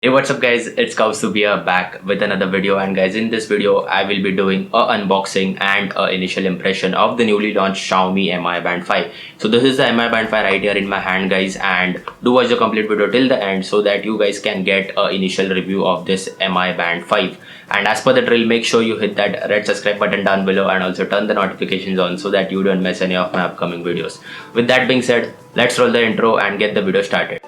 Hey, what's up guys, it's Kaustubia back with another video, and guys, in this video I will be doing a unboxing and a initial impression of the newly launched Xiaomi Mi Band 5. So this is the Mi Band 5 right here in my hand guys, and do watch the complete video till the end so that you guys can get a initial review of this Mi Band 5. And as per the drill, make sure you hit that red subscribe button down below and also turn the notifications on so that you don't miss any of my upcoming videos. With that being said, let's roll the intro and get the video started.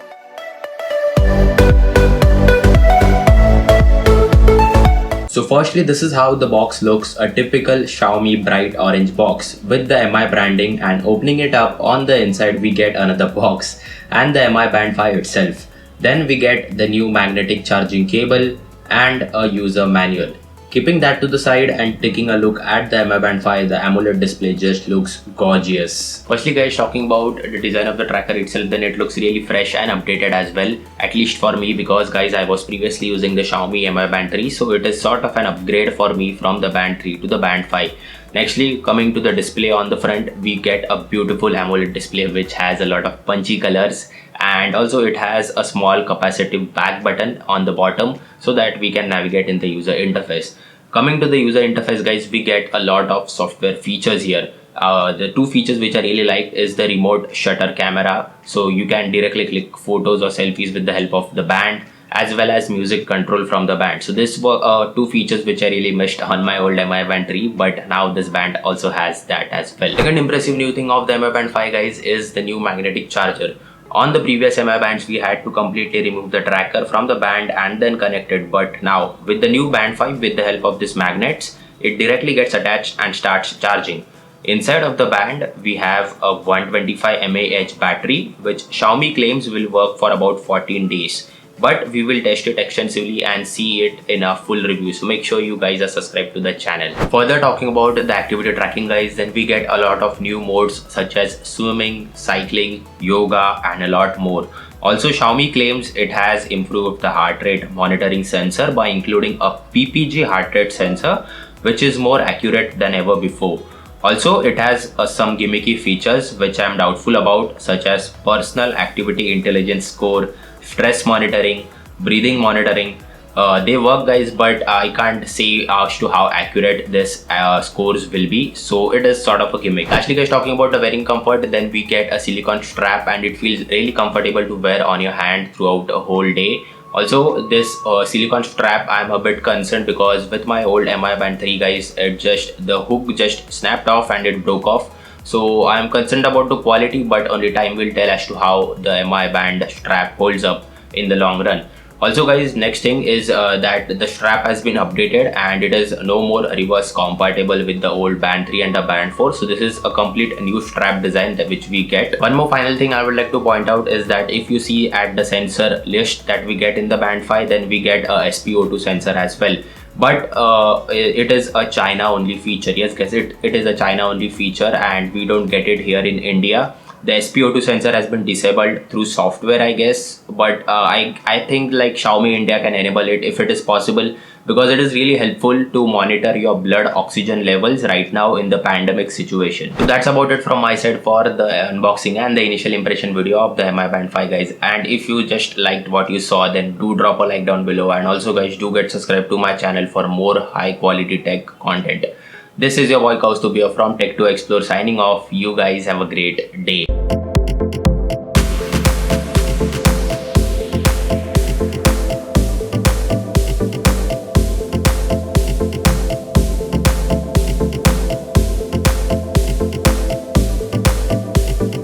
So firstly, this is how the box looks, a typical Xiaomi bright orange box with the Mi branding, and opening it up, on the inside we get another box and the Mi Band 5 itself. Then we get the new magnetic charging cable and a user manual. Keeping that to the side and taking a look at the Mi Band 5, the AMOLED display just looks gorgeous. Firstly guys, talking about the design of the tracker itself, then it looks really fresh and updated as well, at least for me, because guys, I was previously using the Xiaomi Mi Band 3, so it is sort of an upgrade for me from the Band 3 to the Band 5. Nextly, coming to the display on the front, we get a beautiful AMOLED display which has a lot of punchy colors, and also it has a small capacitive back button on the bottom so that we can navigate in the user interface. Coming to the user interface guys, we get a lot of software features here. The two features which I really like is the remote shutter camera, so you can directly click photos or selfies with the help of the band, as well as music control from the band. So this were two features which I really missed on my old Mi Band 3, but now this band also has that as well. Second impressive new thing of the Mi Band 5 guys is the new magnetic charger. On the previous Mi bands, we had to completely remove the tracker from the band and then connect it, but now with the new Band 5, with the help of these magnets, it directly gets attached and starts charging. Inside of the band, we have a 125 mAh battery which Xiaomi claims will work for about 14 days. But we will test it extensively and see it in a full review, so make sure you guys are subscribed to the channel. Further talking about the activity tracking guys, then we get a lot of new modes such as swimming, cycling, yoga and a lot more. Also, Xiaomi claims it has improved the heart rate monitoring sensor by including a PPG heart rate sensor, which is more accurate than ever before. Also, it has some gimmicky features which I am doubtful about, such as personal activity intelligence score, stress monitoring, breathing monitoring. They work guys, but I can't say as to how accurate this scores will be, so it is sort of a gimmick. Lastly guys, talking about the wearing comfort, then we get a silicone strap and it feels really comfortable to wear on your hand throughout a whole day. Also, this silicone strap, I'm a bit concerned because with my old Mi Band 3 guys, the hook just snapped off and it broke off. So I'm concerned about the quality, but only time will tell as to how the Mi Band strap holds up in the long run. Also guys, next thing is that the strap has been updated and it is no more reverse compatible with the old Band 3 and the Band 4. So this is a complete new strap design which we get. One more final thing I would like to point out is that if you see at the sensor list that we get in the Band 5, then we get a SpO2 sensor as well. But it is a China only feature. Yes guys, it is a China only feature and we don't get it here in India. The SpO2 sensor has been disabled through software I guess, but I think like Xiaomi India can enable it if it is possible, because it is really helpful to monitor your blood oxygen levels right now in the pandemic situation. So that's about it from my side for the unboxing and the initial impression video of the Mi Band 5 guys. And if you just liked what you saw, then do drop a like down below, and also guys, do get subscribed to my channel for more high quality tech content. This is your boy Kaustubia from Tech2Explore signing off. You guys have a great day.